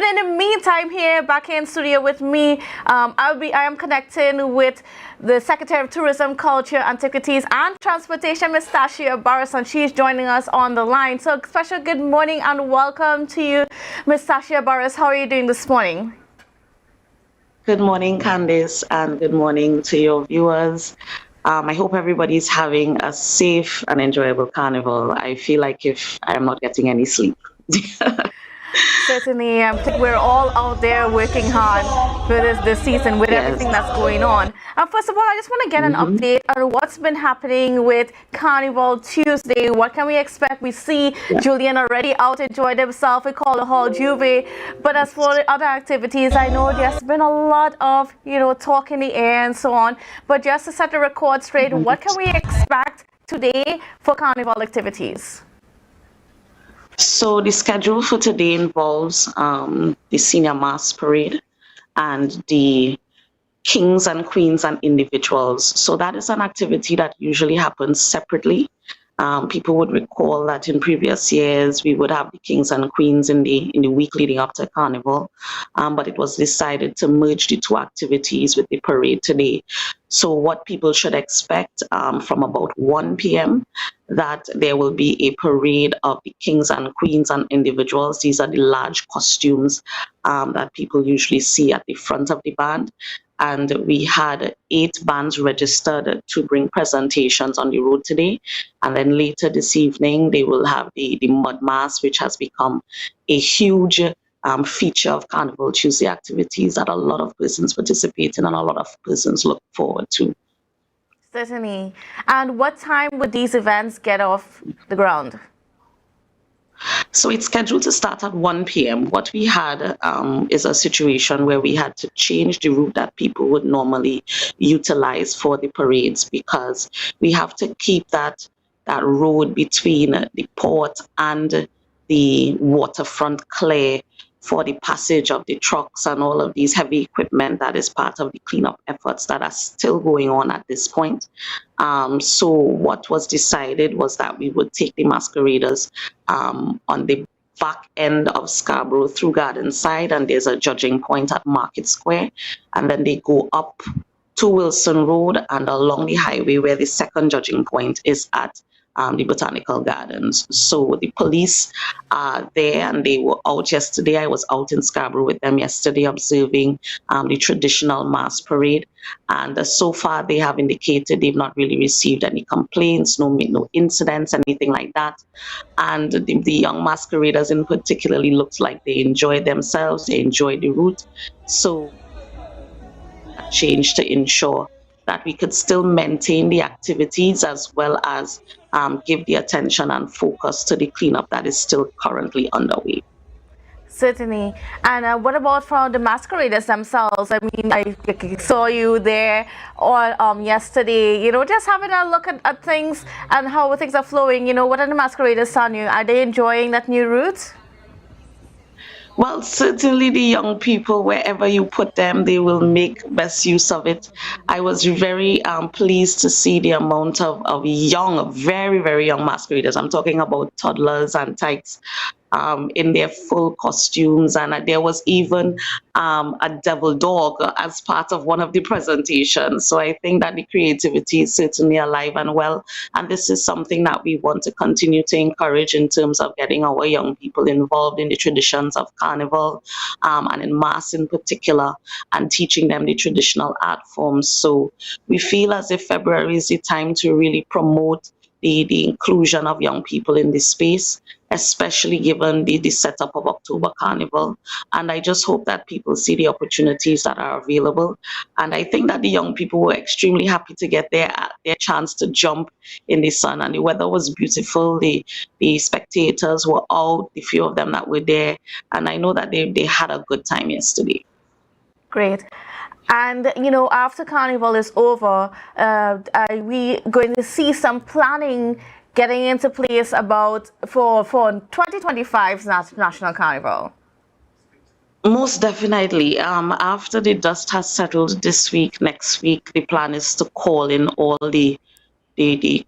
But in the meantime, here back in studio with me, I am connecting with the Secretary of Tourism, Culture, Antiquities and Transportation, Ms. Tashia Burris, and she's joining us on the line. So special good morning and welcome to you, Ms. Tashia Burris. How are you doing this morning? Good morning, Kandace, and good morning to your viewers. I hope everybody's having a safe and enjoyable carnival. I feel like if I am not getting any sleep. Certainly, I think we're all out there working hard for this season with everything that's going on. First of all, I just want to get an update on what's been happening with Carnival Tuesday. What can we expect? We see Julian already out enjoying himself. We call the Hall Juve. But as for the other activities, I know there's been a lot of, talk in the air and so on. But just to set the record straight, what can we expect today for Carnival activities? So the schedule for today involves the senior mass parade and the kings and queens and individuals. So that is an activity that usually happens separately. People would recall that in previous years we would have the kings and queens in the week leading up to Carnival, but it was decided to merge the two activities with the parade today. So what people should expect from about 1 p.m. that there will be a parade of the kings and queens and individuals. These are the large costumes that people usually see at the front of the band. And we had 8 bands registered to bring presentations on the road today. And then later this evening, they will have the mud mass, which has become a huge feature of Carnival Tuesday activities that a lot of persons participate in and a lot of persons look forward to. Certainly. And what time would these events get off the ground? So it's scheduled to start at 1 p.m. What we had is a situation where we had to change the route that people would normally utilize for the parades, because we have to keep that road between the port and the waterfront clear for the passage of the trucks and all of these heavy equipment that is part of the cleanup efforts that are still going on at this point. So what was decided was that we would take the masqueraders on the back end of Scarborough through Garden Side, and there's a judging point at Market Square, and then they go up to Wilson Road and along the highway where the second judging point is at the Botanical Gardens. So the police are there, and they were out yesterday. I was out in Scarborough with them yesterday observing the traditional mass parade. And so far they have indicated they've not really received any complaints, no incidents, anything like that. And the young masqueraders in particularly looked like they enjoyed themselves, they enjoyed the route. So change to ensure that we could still maintain the activities as well as give the attention and focus to the cleanup that is still currently underway. Certainly. And what about from the masqueraders themselves? I mean, I saw you there yesterday, just having a look at things and how things are flowing. What are the masqueraders telling you? Are they enjoying that new route? Well, certainly the young people, wherever you put them, they will make best use of it. I was very pleased to see the amount of young, very, very young masqueraders. I'm talking about toddlers and tykes in their full costumes. And there was even a devil dog as part of one of the presentations. So I think that the creativity is certainly alive and well. And this is something that we want to continue to encourage in terms of getting our young people involved in the traditions of Carnival and in mass in particular, and teaching them the traditional art forms. So we feel as if February is the time to really promote the inclusion of young people in this space, especially given the setup of October Carnival. And I just hope that people see the opportunities that are available. And I think that the young people were extremely happy to get their chance to jump in the sun. And the weather was beautiful. The spectators were out, the few of them that were there. And I know that they had a good time yesterday. Great. And, after Carnival is over, are we going to see some planning getting into place for 2025's National Carnival? Most definitely. After the dust has settled this week, next week, the plan is to call in all the the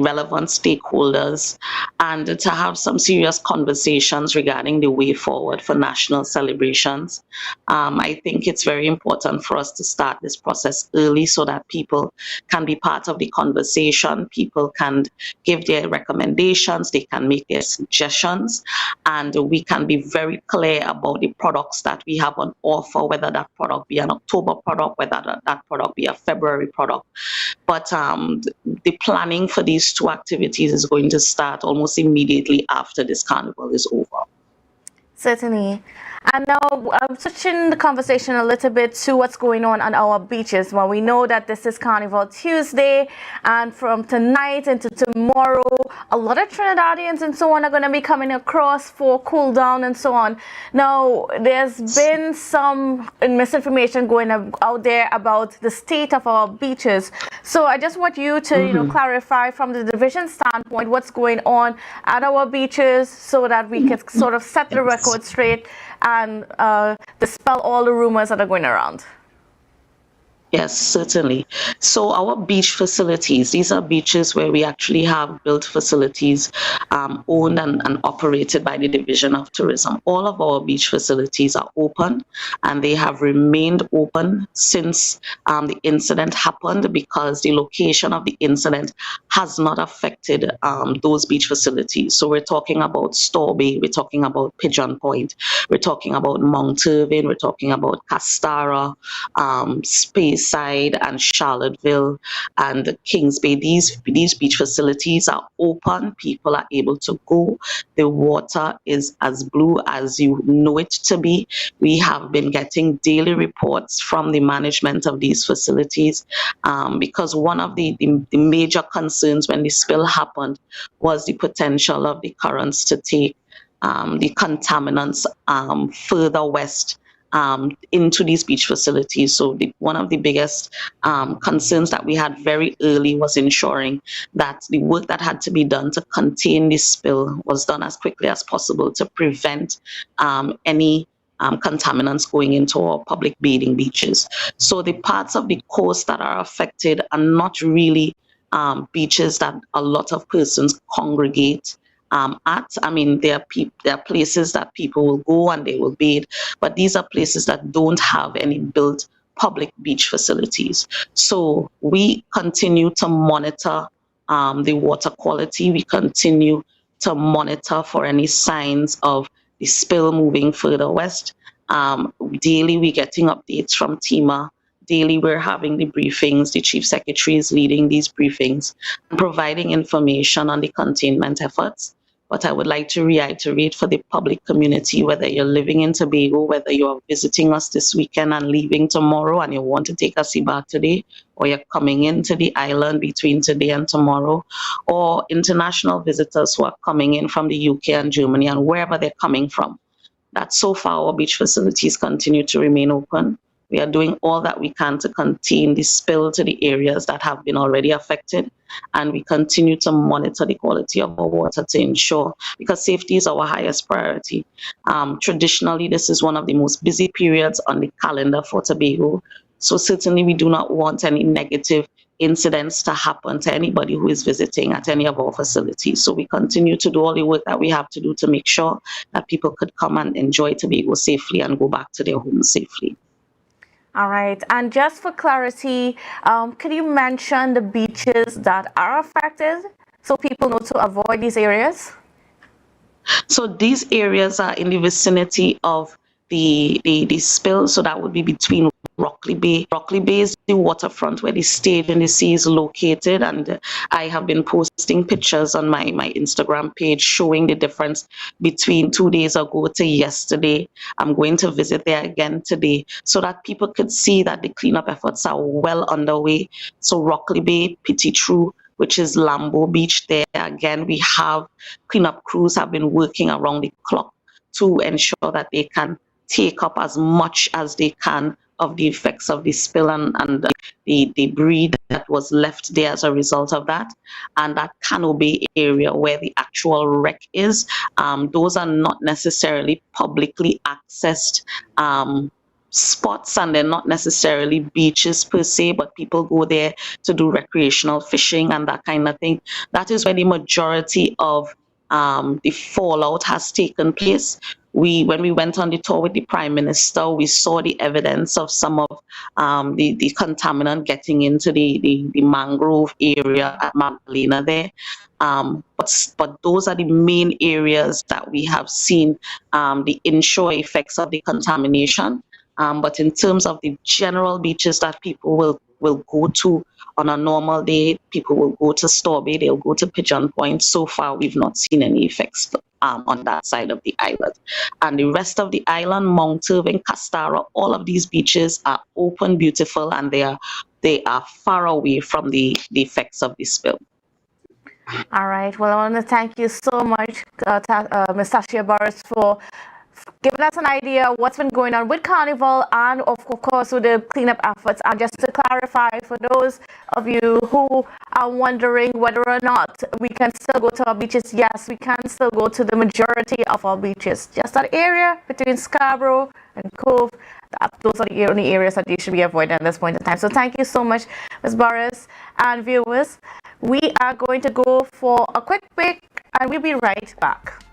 relevant stakeholders, and to have some serious conversations regarding the way forward for national celebrations. I think it's very important for us to start this process early so that people can be part of the conversation, people can give their recommendations, they can make their suggestions, and we can be very clear about the products that we have on offer, whether that product be an October product, whether that product be a February product. But the planning for these two activities is going to start almost immediately after this carnival is over. Certainly. And now I'm switching the conversation a little bit to what's going on our beaches. Well, we know that this is Carnival Tuesday, and from tonight into tomorrow, a lot of Trinidadians and so on are going to be coming across for cool down and so on. Now, there's been some misinformation going out there about the state of our beaches. So I just want you to, clarify from the division standpoint what's going on at our beaches so that we can sort of set the record straight and dispel all the rumors that are going around. Yes, certainly. So our beach facilities, these are beaches where we actually have built facilities owned and operated by the Division of Tourism. All of our beach facilities are open, and they have remained open since the incident happened, because the location of the incident has not affected those beach facilities. So we're talking about Store Bay, we're talking about Pigeon Point, we're talking about Mount Irving, we're talking about Castara, Space Side and Charlottesville and Kings Bay. These beach facilities are open. People are able to go. The water is as blue as you know it to be. We have been getting daily reports from the management of these facilities because one of the major concerns when the spill happened was the potential of the currents to take the contaminants further west into these beach facilities. So one of the biggest concerns that we had very early was ensuring that the work that had to be done to contain this spill was done as quickly as possible to prevent any contaminants going into our public bathing beaches. So the parts of the coast that are affected are not really beaches that a lot of persons congregate at. I mean, there are places that people will go and they will bathe, but these are places that don't have any built public beach facilities. So we continue to monitor the water quality. We continue to monitor for any signs of the spill moving further west. Daily, we're getting updates from TEMA. Daily, we're having the briefings. The Chief Secretary is leading these briefings and providing information on the containment efforts. But I would like to reiterate for the public community, whether you're living in Tobago, whether you're visiting us this weekend and leaving tomorrow and you want to take a sea bath today, or you're coming into the island between today and tomorrow, or international visitors who are coming in from the UK and Germany and wherever they're coming from, that so far our beach facilities continue to remain open. We are doing all that we can to contain the spill to the areas that have been already affected, and we continue to monitor the quality of our water to ensure, because safety is our highest priority. Traditionally, this is one of the most busy periods on the calendar for Tobago, so certainly we do not want any negative incidents to happen to anybody who is visiting at any of our facilities. So we continue to do all the work that we have to do to make sure that people could come and enjoy Tobago safely and go back to their homes safely. All right. And just for clarity, could you mention the beaches that are affected so people know to avoid these areas? So these areas are in the vicinity of the spill. So that would be between Rockley Bay. Rockley Bay is the waterfront where the stage in the sea is located, and I have been posting pictures on my Instagram page showing the difference between 2 days ago to yesterday. I'm going to visit there again today so that people could see that the cleanup efforts are well underway. So Rockley Bay, Pitti-True, which is Lambo Beach, there again we have cleanup crews have been working around the clock to ensure that they can take up as much as they can of the effects of the spill and the debris that was left there as a result of that. And that Cano Bay area where the actual wreck is, those are not necessarily publicly accessed spots, and they're not necessarily beaches per se, but people go there to do recreational fishing and that kind of thing. That is where the majority of the fallout has taken place. When we went on the tour with the Prime Minister, we saw the evidence of some of the contaminant getting into the mangrove area at Magdalena there. But those are the main areas that we have seen the inshore effects of the contamination. But in terms of the general beaches that people will go to on a normal day, people will go to Store Bay, they'll go to Pigeon Point. So far, we've not seen any effects on that side of the island. And the rest of the island, Mount Irving, Castara, all of these beaches are open, beautiful, and they are far away from the effects of the spill. All right. Well, I want to thank you so much, Ms. Tashia Burris, for giving us an idea of what's been going on with Carnival and, of course, with the cleanup efforts. And just to clarify, for those of you who are wondering whether or not we can still go to our beaches, yes, we can still go to the majority of our beaches. Just that area between Scarborough and Cove, those are the only areas that you should be avoiding at this point in time. So thank you so much, Ms. Burris. And viewers, we are going to go for a quick break, and we'll be right back.